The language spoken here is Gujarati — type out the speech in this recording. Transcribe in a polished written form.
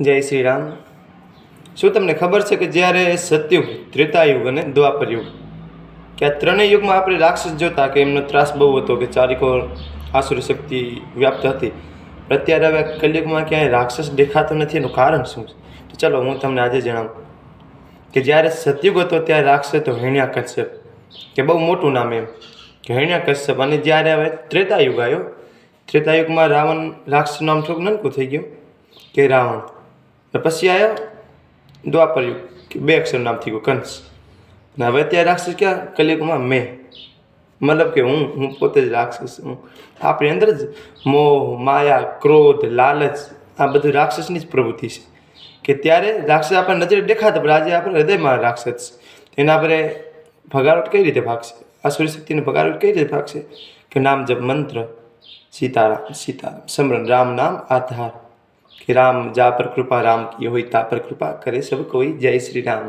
જય શ્રી રામ. શું તમને ખબર છે કે જ્યારે સતયુગ, ત્રેતાયુગ અને દ્વાપર યુગ, કે આ ત્રણેય યુગમાં આપણે રાક્ષસ જોતા કે એમનો ત્રાસ બહુ હતો, કે ચારિકોર આસુરી શક્તિ વ્યાપ્ત હતી. અત્યારે હવે કલયુગમાં ક્યાંય રાક્ષસ દેખાતો નથી. એનું કારણ શું છે? તો ચલો હું તમને આજે જણાવું કે જ્યારે સતયુગ હતો ત્યારે રાક્ષસ હતો હિરણ્યકશ્યપ, કે બહુ મોટું નામ એમ કે હિરણ્યકશ્યપ. અને જ્યારે હવે ત્રેતાયુગ આવ્યો, ત્રેતાયુગમાં રાવણ રાક્ષસનું નામ થોડુંક નનકું થઈ ગયું કે રાવણ. પછી આવ્યો દ્વાપર યુગ, કે બે અક્ષરનું નામ થઈ ગયું કંસ. ને હવે અત્યારે રાક્ષસ ક્યાં? કલયુગમાં મેં, મતલબ કે હું પોતે જ રાક્ષસ હું. આપણી અંદર જ મોહ, માયા, ક્રોધ, લાલચ, આ બધું રાક્ષસની જ પ્રવૃત્તિ છે. કે ત્યારે રાક્ષસ આપણને નજરે દેખાતા, પણ આજે આપણે હૃદયમાં રાક્ષસ. એના આપણે ભગાવટ કઈ રીતે ભાગશે? આસુરી શક્તિને ભગાવટ કઈ રીતે ભાગશે? કે નામ જપ મંત્ર, સીતારામ સીતારામ સમરણ, રામ નામ આધાર. કે રામ જા પર કૃપા, રામ की होई ता पर कृपा, करे सब कोई, जय श्री राम.